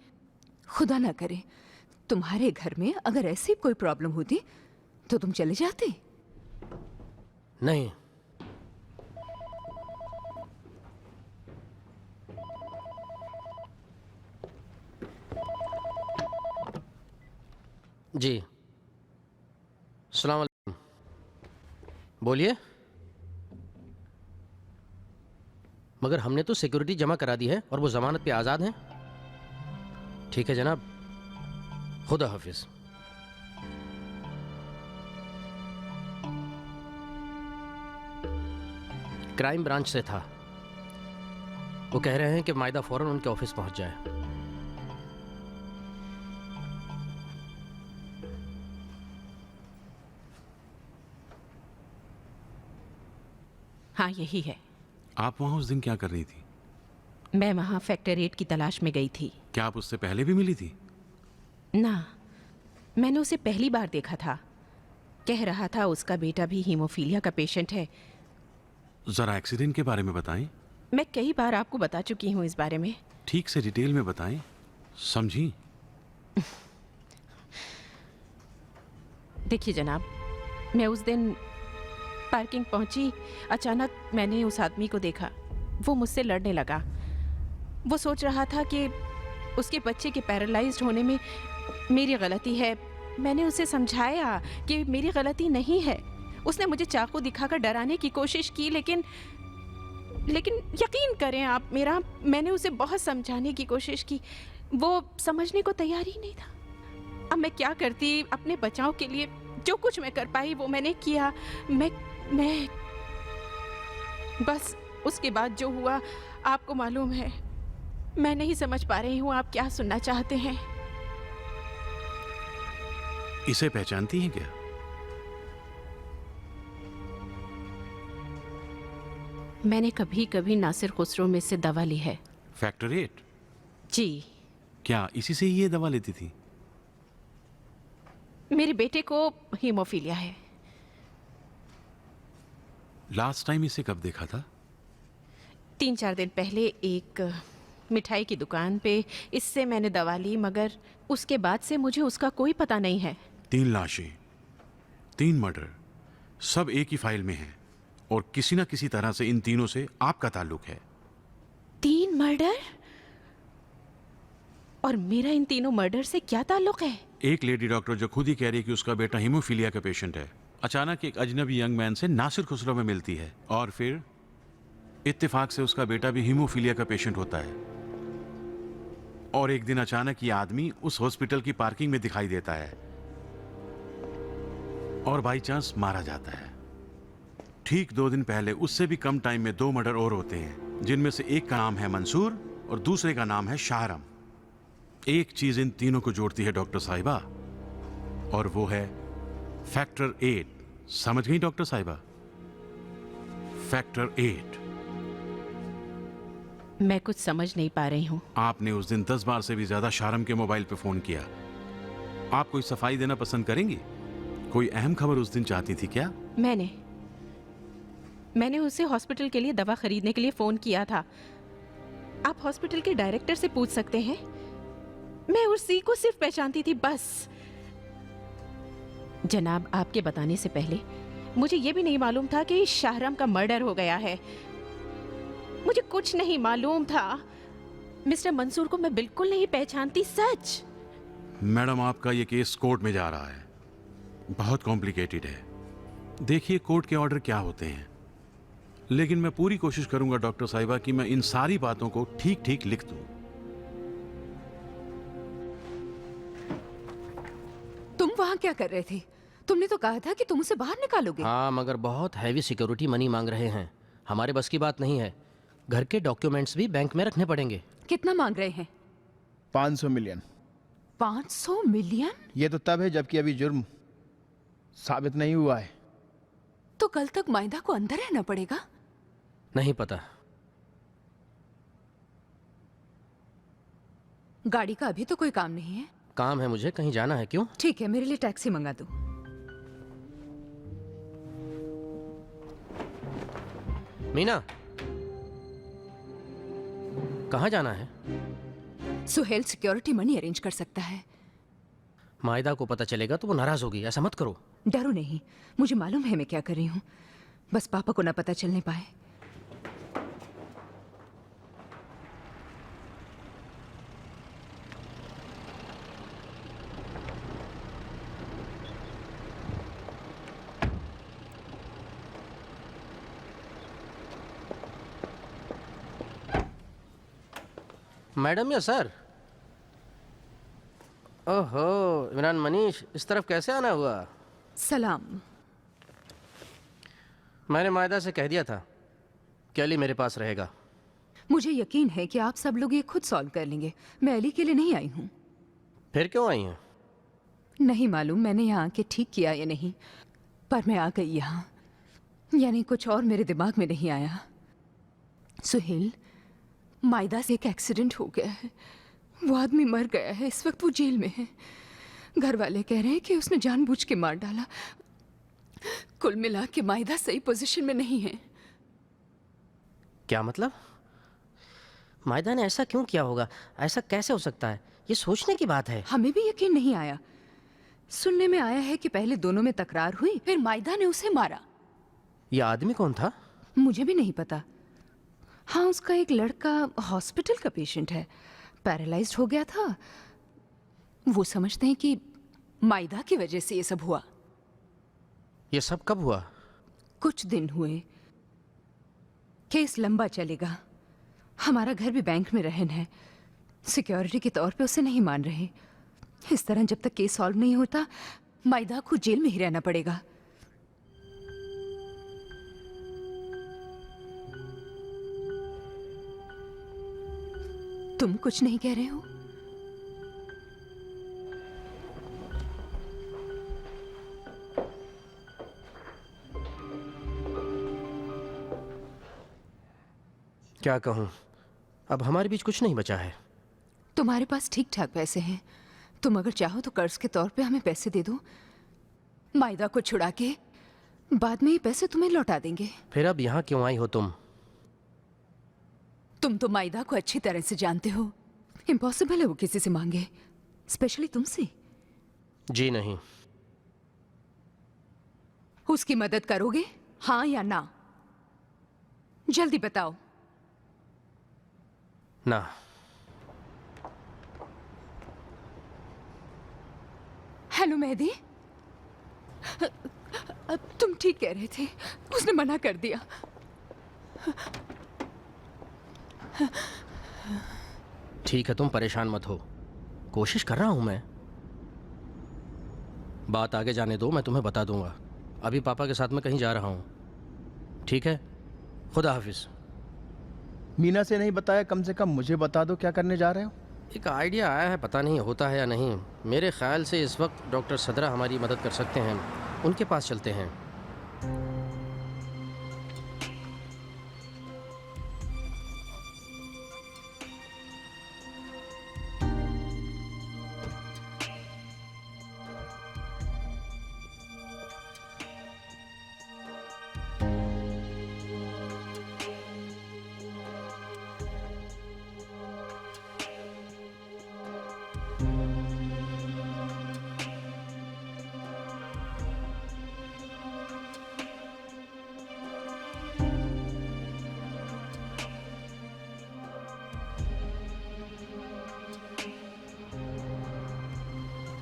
खुदा ना करे तुम्हारे घर में अगर ऐसी कोई प्रॉब्लम होती तो तुम चले जाते। नहीं, जी अस्सलाम वालेकुम। बोलिए। मगर हमने तो सिक्योरिटी जमा करा दी है और वो जमानत पे आज़ाद हैं। ठीक है जनाब, खुदा हाफिज। क्राइम ब्रांच से था। वो कह रहे हैं कि मायदा फौरन उनके ऑफिस पहुंच जाए। हाँ, यही है। आप वहां उस दिन क्या कर रही थी? मैं वहां फैक्टर 8 की तलाश में गई थी। क्या आप उससे पहले भी मिली थी? ना, मैंने उसे पहली बार देखा था। कह रहा था उसका बेटा भी हीमोफीलिया का पेशेंट है। जरा एक्सीडेंट के बारे में बताएं। मैं कई बार आपको बता चुकी हूँ इस बारे में। ठीक से डिटेल में बताएं, समझी? देखिए जनाब, मैं उस दिन पार्किंग पहुंची, अचानक मैंने उस आदमी को देखा। वो मुझसे लड़ने लगा। वो सोच रहा था कि उसके बच्चे के पैरालाइज्ड होने में मेरी गलती है। मैंने उसे समझाया कि मेरी गलती नहीं है। उसने मुझे चाकू दिखाकर डराने की कोशिश की, लेकिन यकीन करें आप मेरा, मैंने उसे बहुत समझाने की कोशिश की। वो समझने को तैयार ही नहीं था। अब मैं क्या करती? अपने बचाव के लिए जो कुछ मैं कर पाई वो मैंने किया। मैं बस उसके बाद जो हुआ आपको मालूम है। मैं नहीं समझ पा रही हूँ आप क्या सुनना चाहते हैं। इसे पहचानती हैं क्या? मैंने कभी कभी नासिर खुसरो में से दवा ली है। फैक्टर 8? जी। क्या इसी से ही ये दवा लेती थी? मेरे बेटे को हीमोफीलिया है। लास्ट टाइम इसे कब देखा था? 3-4 दिन पहले एक मिठाई की दुकान पे इससे मैंने दवा ली, मगर उसके बाद से मुझे उसका कोई पता नहीं है। 3 लाशें, 3 मर्डर, सब एक ही फाइल में हैं और किसी ना किसी तरह से इन तीनों से आपका ताल्लुक है। 3 मर्डर? और मेरा इन तीनों मर्डर से क्या ताल्लुक है? एक लेडी डॉक्टर जो खुद ही कह रही है कि उसका बेटा हीमोफीलिया का पेशेंट है, अचानक एक अजनबी यंग मैन से नासिर खुसरो में मिलती है और फिर इत्तेफाक से उसका बेटा भी हीमोफीलिया का पेशेंट होता है। और एक दिन अचानक ये आदमी उस हॉस्पिटल की पार्किंग में दिखाई देता है और बाई चांस मारा जाता है। ठीक 2 दिन पहले उससे भी कम टाइम में 2 मर्डर और होते हैं, जिनमें से एक का नाम है मंसूर और दूसरे का नाम है शाहरम। एक चीज इन तीनों को जोड़ती है डॉक्टर साहिबा, और वो है फैक्टर 8। समझ गई डॉक्टर साहिबा? फैक्टर 8। मैं कुछ समझ नहीं पा रही हूँ। आपने उस दिन 10 बार से भी ज्यादा शाहरम के मोबाइल पे फोन किया। आप कोई सफाई देना पसंद करेंगी? कोई अहम खबर उस दिन चाहती थी क्या? मैंने उसे हॉस्पिटल के लिए दवा खरीदने के लिए फोन किया था। आप हॉस्पिटल के डायरेक्टर से पूछ सकते हैं। मैं उसी को सिर्फ पहचानती थी, बस। जनाब, आपके बताने से पहले मुझे यह भी नहीं मालूम था कि शाहरम का मर्डर हो गया है। मुझे कुछ नहीं मालूम था। मिस्टर मंसूर को मैं बिल्कुल नहीं पहचानती, सच। मैडम, आपका ये केस कोर्ट में जा रहा है, बहुत कॉम्प्लिकेटेड है। देखिए कोर्ट के ऑर्डर क्या होते हैं, लेकिन मैं पूरी कोशिश करूंगा डॉक्टर साहिबा कि मैं इन सारी बातों को ठीक ठीक लिख दूं। तुम वहाँ क्या कर रहे थे? तुमने तो कहा था कि तुम उसे बाहर निकालोगे। हाँ, मगर बहुत हैवी सिक्योरिटी मनी मांग रहे हैं। हमारे बस की बात नहीं है। घर के डॉक्यूमेंट्स भी बैंक में रखने पड़ेंगे। कितना मांग रहे हैं? 500 मिलियन। 500 मिलियन? ये तो तब है जबकि अभी जुर्म साबित नहीं हुआ है। तो कल तक मायदा को अंदर रहना पड़ेगा। नहीं पता। गाड़ी का अभी तो कोई काम नहीं है। काम है मुझे, कहीं जाना है। क्यों? ठीक है, मेरे लिए टैक्सी मंगा दो। मीना, कहाँ जाना है? सुहेल सिक्योरिटी मनी अरेंज कर सकता है। मायदा को पता चलेगा तो वो नाराज होगी। ऐसा मत करो। डरो नहीं, मुझे मालूम है मैं क्या कर रही हूँ। बस पापा को ना पता चलने पाए। मैडम या सर? ओहो, इमरान मनीष, इस तरफ कैसे आना हुआ? सलाम। मैंने मायदा से कह दिया था कि अली मेरे पास रहेगा। मुझे यकीन है कि आप सब लोग ये खुद सॉल्व कर लेंगे। मैं अली के लिए नहीं आई हूँ। फिर क्यों आई हैं? नहीं मालूम मैंने यहाँ आके ठीक किया या नहीं, पर मैं आ गई यहाँ। यानी कुछ और मेरे दिमाग में नहीं आया। सुहेल, मायदा से एक एक्सीडेंट हो गया है। वो आदमी मर गया है। इस वक्त वो जेल में है। घर वाले कह रहे हैं कि उसने जानबूझ के मार डाला। कुल मिला के मायदा सही पोजीशन में नहीं है। क्या मतलब? मायदा ने ऐसा क्यों किया होगा? ऐसा कैसे हो सकता है? ये सोचने की बात है। हमें भी यकीन नहीं आया। सुनने में आया है कि पहले दोनों में तकरार हुई, फिर मायदा ने उसे मारा। ये आदमी कौन था? मुझे भी नहीं पता। हाँ, उसका एक लड़का हॉस्पिटल का पेशेंट है, पैरालाइज्ड हो गया था। वो समझते हैं कि मायदा की वजह से ये सब हुआ। ये सब कब हुआ? कुछ दिन हुए। केस लंबा चलेगा। हमारा घर भी बैंक में रहन है। सिक्योरिटी के तौर पे उसे नहीं मान रहे। इस तरह जब तक केस सॉल्व नहीं होता, मायदा को जेल में ही रहना पड़ेगा। तुम कुछ नहीं कह रहे हो? क्या कहूं, अब हमारे बीच कुछ नहीं बचा है। तुम्हारे पास ठीक ठाक पैसे हैं। तुम अगर चाहो तो कर्ज के तौर पे हमें पैसे दे दो, मायदा को छुड़ा के बाद में ये पैसे तुम्हें लौटा देंगे। फिर अब यहाँ क्यों आई हो तुम? तुम तो मायदा को अच्छी तरह से जानते हो, इम्पॉसिबल है वो किसी से मांगे, स्पेशली तुमसे। जी नहीं। उसकी मदद करोगे, हाँ या ना? जल्दी बताओ। ना। हेलो मेहदी, तुम ठीक कह रहे थे, उसने मना कर दिया। ठीक है, तुम परेशान मत हो, कोशिश कर रहा हूं मैं। बात आगे जाने दो, मैं तुम्हें बता दूंगा। अभी पापा के साथ मैं कहीं जा रहा हूं। ठीक है, खुदा हाफिज। मीना से नहीं बताया, कम से कम मुझे बता दो क्या करने जा रहे हो। एक आइडिया आया है, पता नहीं होता है या नहीं। मेरे ख्याल से इस वक्त डॉक्टर सदरा हमारी मदद कर सकते हैं, उनके पास चलते हैं।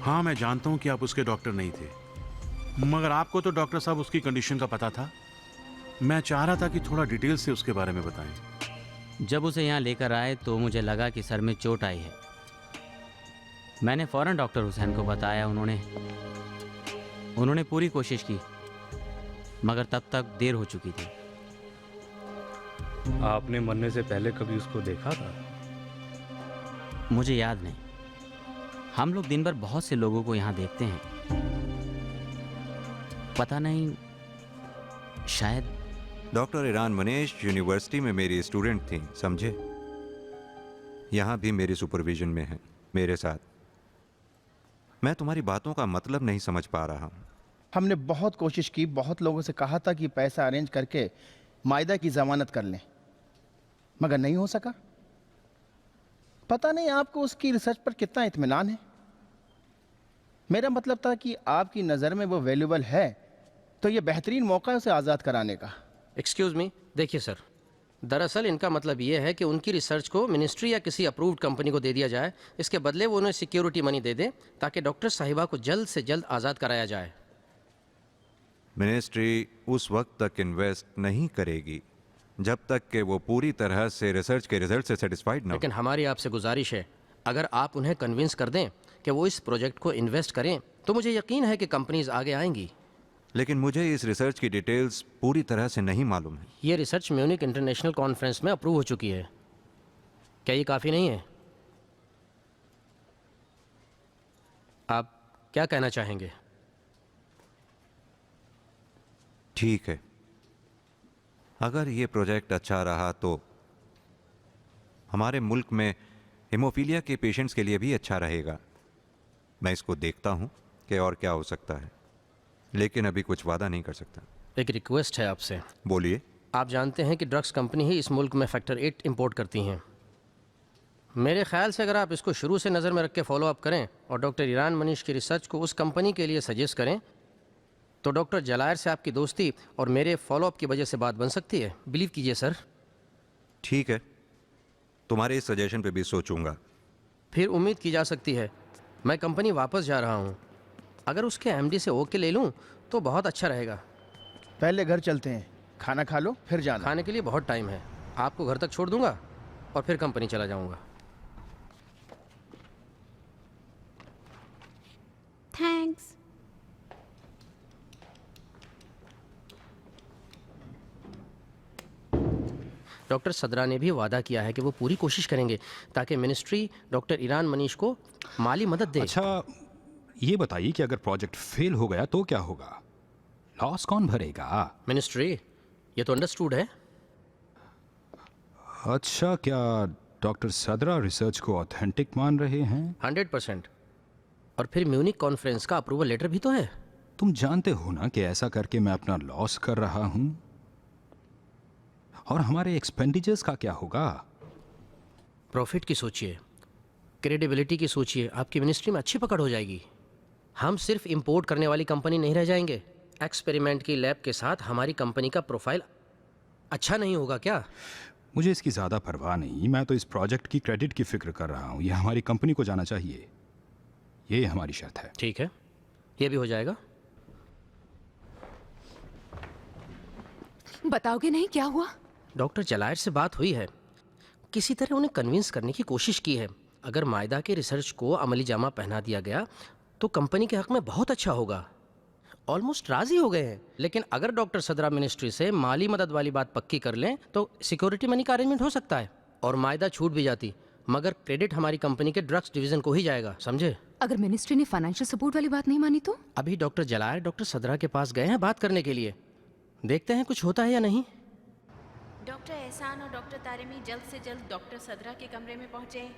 हाँ, मैं जानता हूं कि आप उसके डॉक्टर नहीं थे, मगर आपको तो डॉक्टर साहब उसकी कंडीशन का पता था। मैं चाह रहा था कि थोड़ा डिटेल से उसके बारे में बताएं। जब उसे यहाँ लेकर आए तो मुझे लगा कि सर में चोट आई है। मैंने फ़ौरन डॉक्टर हुसैन को बताया। उन्होंने पूरी कोशिश की, मगर तब तक देर हो चुकी थी। आपने मरने से पहले कभी उसको देखा था? मुझे याद नहीं। हम लोग दिन भर बहुत से लोगों को यहाँ देखते हैं, पता नहीं, शायद। डॉक्टर ईरान मनीष यूनिवर्सिटी में मेरी स्टूडेंट थी, समझे? यहाँ भी मेरी सुपरविजन में है, मेरे साथ। मैं तुम्हारी बातों का मतलब नहीं समझ पा रहा हूँ। हमने बहुत कोशिश की, बहुत लोगों से कहा था कि पैसा अरेंज करके मायदा की जमानत कर लें, मगर नहीं हो सका। पता नहीं आपको उसकी रिसर्च पर कितना इत्मीनान है। मेरा मतलब था कि आपकी नज़र में वो वैल्यूबल है, तो ये बेहतरीन मौका है उसे आज़ाद कराने का। एक्सक्यूज़ मी, देखिए सर, दरअसल इनका मतलब ये है कि उनकी रिसर्च को मिनिस्ट्री या किसी अप्रूव्ड कंपनी को दे दिया जाए। इसके बदले वो उन्हें सिक्योरिटी मनी दे दें ताकि डॉक्टर साहिबा को जल्द से जल्द आज़ाद कराया जाए। मिनिस्ट्री उस वक्त तक इन्वेस्ट नहीं करेगी जब तक कि वो पूरी तरह से रिसर्च के रिजल्ट से सेटिस्फाइड ना हो। लेकिन हमारी आपसे गुजारिश है, अगर आप उन्हें कन्विंस कर दें कि वो इस प्रोजेक्ट को इन्वेस्ट करें तो मुझे यकीन है कि कंपनीज आगे आएंगी। लेकिन मुझे इस रिसर्च की डिटेल्स पूरी तरह से नहीं मालूम है। ये रिसर्च म्यूनिक इंटरनेशनल कॉन्फ्रेंस में अप्रूव हो चुकी है। क्या ये काफ़ी नहीं है? आप क्या कहना चाहेंगे? ठीक है, अगर ये प्रोजेक्ट अच्छा रहा तो हमारे मुल्क में हेमोफीलिया के पेशेंट्स के लिए भी अच्छा रहेगा। मैं इसको देखता हूँ कि और क्या हो सकता है, लेकिन अभी कुछ वादा नहीं कर सकता। एक रिक्वेस्ट है आपसे। बोलिए। आप जानते हैं कि ड्रग्स कंपनी ही इस मुल्क में फैक्टर 8 इंपोर्ट करती हैं। मेरे ख्याल से अगर आप इसको शुरू से नज़र में रख के फॉलो अप करें और डॉक्टर ईरान मनीष की रिसर्च को उस कंपनी के लिए सजेस्ट करें तो डॉक्टर जलायर से आपकी दोस्ती और मेरे फॉलो अप की वजह से बात बन सकती है। बिलीव कीजिए सर। ठीक है, तुम्हारे इस सजेशन पे भी सोचूंगा। फिर उम्मीद की जा सकती है। मैं कंपनी वापस जा रहा हूँ, अगर उसके एमडी से ओके ले लूँ तो बहुत अच्छा रहेगा। पहले घर चलते हैं, खाना खा लो फिर जाना। खाने के लिए बहुत टाइम है, आपको घर तक छोड़ दूंगा और फिर कंपनी चला जाऊंगा। थैंक्स। डॉक्टर सदरा ने भी वादा किया है कि वो पूरी कोशिश करेंगे ताकि मिनिस्ट्री डॉक्टर ईरान मनीष को माली मदद दे। अच्छा, ये बताइए कि अगर प्रोजेक्ट फेल हो गया तो क्या होगा? लॉस कौन भरेगा? मिनिस्ट्री। ये तो अंडरस्टूड है। अच्छा, क्या डॉक्टर सदरा रिसर्च को ऑथेंटिक मान रहे हैं? 100%। और फिर म्यूनिक कॉन्फ्रेंस का अप्रूवल लेटर भी तो है। तुम जानते हो ना कि ऐसा करके मैं अपना लॉस कर रहा हूं। और हमारे एक्सपेंडिचर्स का क्या होगा? प्रॉफिट की सोचिए, क्रेडिबिलिटी की सोचिए, आपकी मिनिस्ट्री में अच्छी पकड़ हो जाएगी। हम सिर्फ इंपोर्ट करने वाली कंपनी नहीं रह जाएंगे। एक्सपेरिमेंट की लैब के साथ हमारी कंपनी का प्रोफाइल अच्छा नहीं होगा क्या? मुझे इसकी ज़्यादा परवाह नहीं, मैं तो इस प्रोजेक्ट की क्रेडिट की फिक्र कर रहा हूँ। यह हमारी कंपनी को जाना चाहिए, ये हमारी शर्त है। ठीक है, ये भी हो जाएगा। बताओगे नहीं क्या हुआ? डॉक्टर जलायर से बात हुई है, किसी तरह उन्हें कन्विंस करने की कोशिश की है। अगर मायदा के रिसर्च को अमली जामा पहना दिया गया तो कंपनी के हक में बहुत अच्छा होगा। ऑलमोस्ट राजी हो गए हैं। लेकिन अगर डॉक्टर सदरा मिनिस्ट्री से माली मदद वाली बात पक्की कर लें तो सिक्योरिटी मनी का अरेंजमेंट हो सकता है और मायदा छूट भी जाती, मगर क्रेडिट हमारी कंपनी के ड्रग्स डिवीजन को ही जाएगा, समझे? अगर मिनिस्ट्री ने फाइनेंशियल सपोर्ट वाली बात नहीं मानी तो? अभी डॉक्टर जलायर डॉक्टर सदरा के पास गए हैं बात करने के लिए, देखते हैं कुछ होता है या नहीं। डॉक्टर एहसान और डॉक्टर तारिमी जल्द से जल्द डॉक्टर सदरा के कमरे में पहुंचे।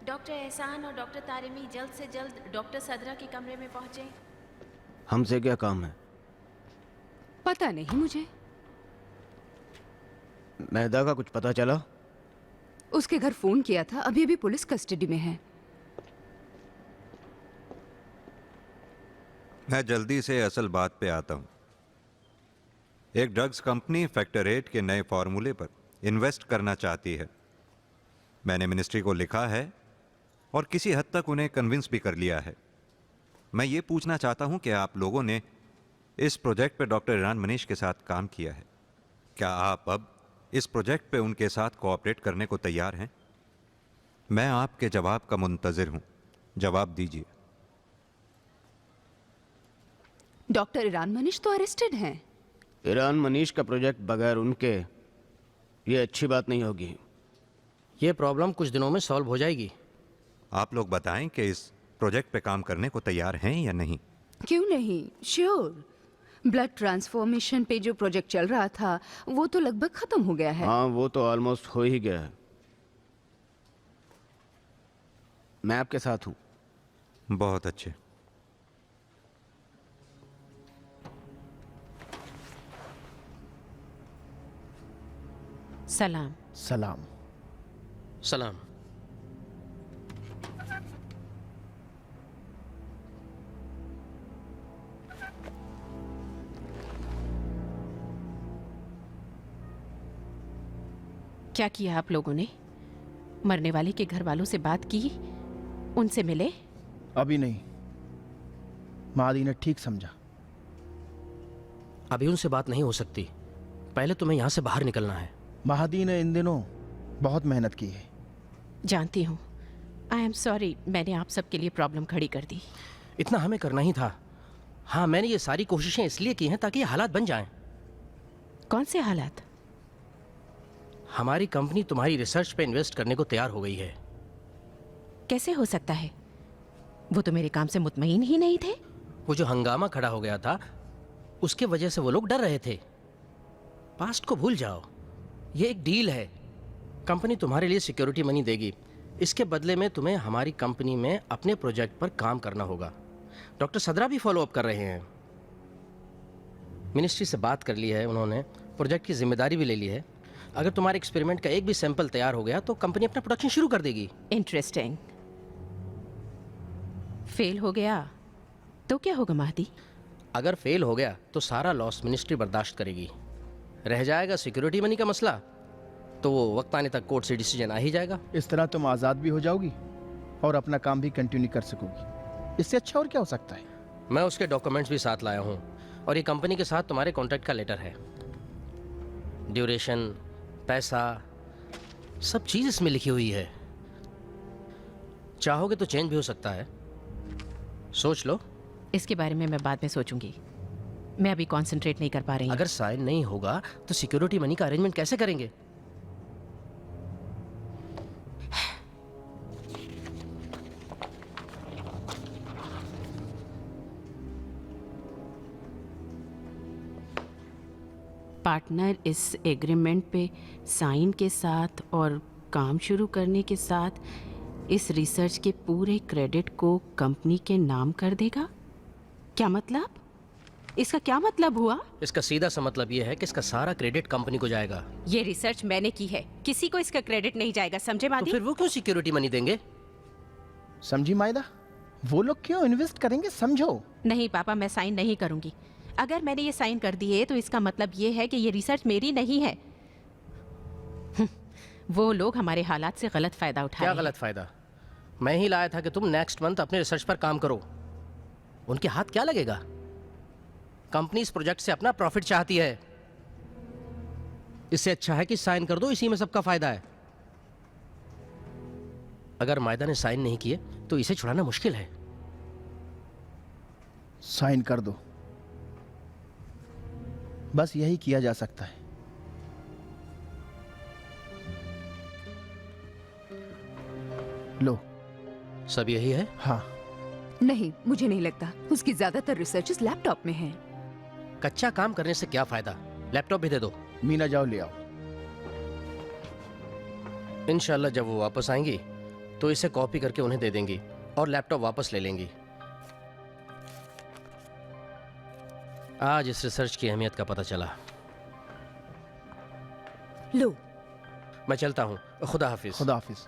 डॉक्टर एहसान और डॉक्टर तारिमी जल्द से जल्द डॉक्टर सदरा के कमरे में पहुंचे। हमसे क्या काम है? पता नहीं मुझे। मैदा का कुछ पता चला? उसके घर फोन किया था, अभी अभी पुलिस कस्टडी में है। मैं जल्दी से असल बात पे आता हूँ। एक ड्रग्स कंपनी फैक्टर 8 के नए फॉर्मूले पर इन्वेस्ट करना चाहती है। मैंने मिनिस्ट्री को लिखा है और किसी हद तक उन्हें कन्विंस भी कर लिया है। मैं ये पूछना चाहता हूँ कि आप लोगों ने इस प्रोजेक्ट पे डॉक्टर ईरान मनीष के साथ काम किया है, क्या आप अब इस प्रोजेक्ट पे उनके साथ कोऑपरेट करने को तैयार हैं? मैं आपके जवाब का मुंतज़िर हूँ, जवाब दीजिए। डॉक्टर ईरान मनीष तो अरेस्टेड हैं। ईरान मनीष का प्रोजेक्ट बगैर उनके ये अच्छी बात नहीं होगी। ये प्रॉब्लम कुछ दिनों में सॉल्व हो जाएगी। आप लोग बताएं कि इस प्रोजेक्ट पे काम करने को तैयार हैं या नहीं? क्यों नहीं, श्योर। ब्लड ट्रांसफॉर्मेशन पे जो प्रोजेक्ट चल रहा था वो तो लगभग खत्म हो गया है। हाँ, वो तो ऑलमोस्ट हो ही गया है। मैं आपके साथ हूँ। बहुत अच्छे। सलाम। सलाम। सलाम। क्या किया आप लोगों ने? मरने वाले के घर वालों से बात की? उनसे मिले? अभी नहीं, मादी ने ठीक समझा। अभी उनसे बात नहीं हो सकती, पहले तुम्हें यहाँ से बाहर निकलना है। महादी ने इन दिनों बहुत मेहनत की है। जानती हूँ। आई एम सॉरी, मैंने आप सबके लिए प्रॉब्लम खड़ी कर दी। इतना हमें करना ही था। हाँ, मैंने ये सारी कोशिशें इसलिए की हैं ताकि ये हालात बन जाएं। कौन से हालात? हमारी कंपनी तुम्हारी रिसर्च पे इन्वेस्ट करने को तैयार हो गई है। कैसे हो सकता है? वो तो मेरे काम से मुतमईन ही नहीं थे। वो जो हंगामा खड़ा हो गया था उसके वजह से वो लोग डर रहे थे। पास्ट को भूल जाओ, ये एक डील है। कंपनी तुम्हारे लिए सिक्योरिटी मनी देगी, इसके बदले में तुम्हें हमारी कंपनी में अपने प्रोजेक्ट पर काम करना होगा। डॉक्टर सदरा भी फॉलो अप कर रहे हैं, मिनिस्ट्री से बात कर ली है उन्होंने, प्रोजेक्ट की जिम्मेदारी भी ले ली है। अगर तुम्हारे एक्सपेरिमेंट का एक भी सैंपल तैयार हो गया तो कंपनी अपना प्रोडक्शन शुरू कर देगी। इंटरेस्टिंग। फेल हो गया तो क्या होगा महादी? अगर फेल हो गया तो सारा लॉस मिनिस्ट्री बर्दाश्त करेगी। रह जाएगा सिक्योरिटी मनी का मसला, तो वो वक्त आने तक कोर्ट से डिसीजन आ ही जाएगा। इस तरह तुम आज़ाद भी हो जाओगी और अपना काम भी कंटिन्यू कर सकोगी। इससे अच्छा और क्या हो सकता है? मैं उसके डॉक्यूमेंट्स भी साथ लाया हूँ और ये कंपनी के साथ तुम्हारे कॉन्ट्रैक्ट का लेटर है। ड्यूरेशन, पैसा, सब चीज़ इसमें लिखी हुई है। चाहोगे तो चेंज भी हो सकता है, सोच लो। इसके बारे में मैं बाद में सोचूंगी, मैं अभी कंसंट्रेट नहीं कर पा रही हूँ। अगर साइन नहीं होगा तो सिक्योरिटी मनी का अरेंजमेंट कैसे करेंगे? पार्टनर इस एग्रीमेंट पे साइन के साथ और काम शुरू करने के साथ इस रिसर्च के पूरे क्रेडिट को कंपनी के नाम कर देगा? क्या मतलब? इसका क्या मतलब हुआ? इसका सीधा सा मतलब ये है कि इसका सारा क्रेडिट कंपनी को जाएगा। ये रिसर्च मैंने की है, किसी को इसका क्रेडिट नहीं जाएगा, समझे तो मादी? फिर वो क्यों सिक्योरिटी मनी देंगे? समझी मायदा? वो लोग क्यों इन्वेस्ट करेंगे, समझो। नहीं पापा, मैं साइन नहीं करूंगी। अगर मैंने ये साइन कर दिए तो इसका मतलब ये है कि ये रिसर्च मेरी नहीं है। वो लोग हमारे हालात से गलत फायदा उठा क्या रहे हैं। गलत फायदा? मैं ही लाया था कि तुम नेक्स्ट मंथ अपने रिसर्च पर काम करो। उनके हाथ क्या लगेगा? कंपनी इस प्रोजेक्ट से अपना प्रॉफिट चाहती है। इससे अच्छा है कि साइन कर दो, इसी में सबका फायदा है। अगर मायदा ने साइन नहीं किए तो इसे छुड़ाना मुश्किल है। साइन कर दो, बस यही किया जा सकता है। लो। सब यही है? हाँ। नहीं, मुझे नहीं लगता। उसकी ज्यादातर रिसर्चेस लैपटॉप में हैं। कच्चा काम करने से क्या फायदा? लैपटॉप भी दे दो। मीना जाओ ले आओ। इंशाल्लाह जब वो वापस आएंगी तो इसे कॉपी करके उन्हें दे देंगी और लैपटॉप वापस ले लेंगी। आज इस रिसर्च की अहमियत का पता चला। लो। मैं चलता हूँ। खुदा हाफिज। खुदा हाफिज।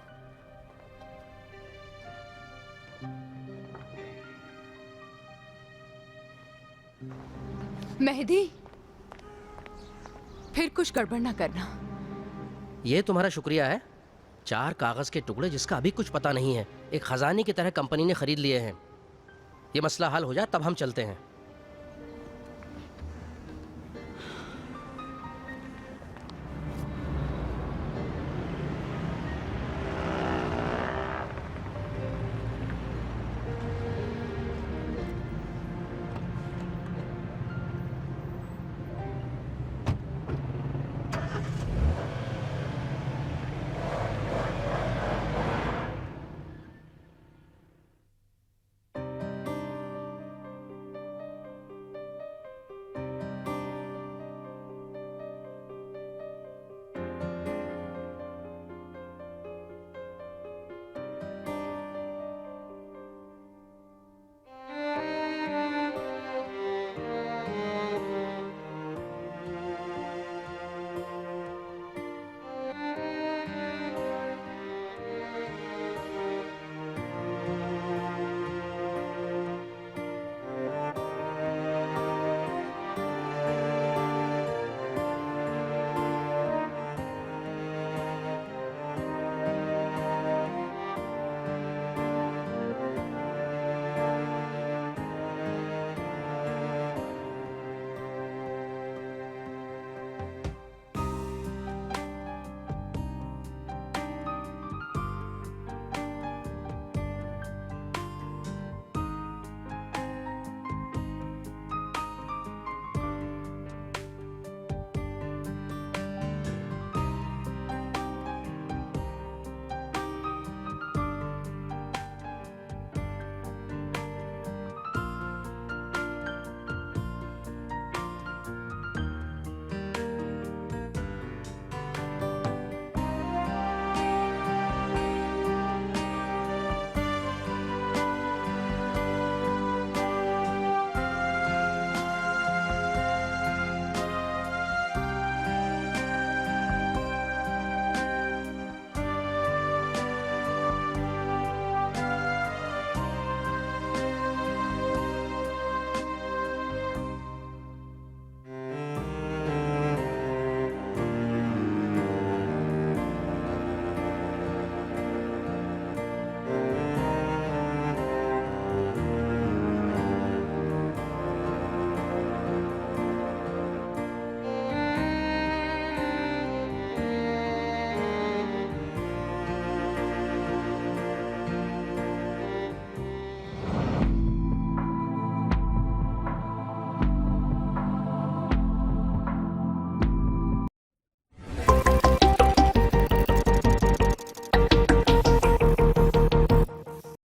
मेहदी, फिर कुछ गड़बड़ ना करना। ये तुम्हारा शुक्रिया है। 4 कागज के टुकड़े जिसका अभी कुछ पता नहीं है, एक खजाने की तरह कंपनी ने खरीद लिए हैं। ये मसला हल हो जाए तब हम चलते हैं।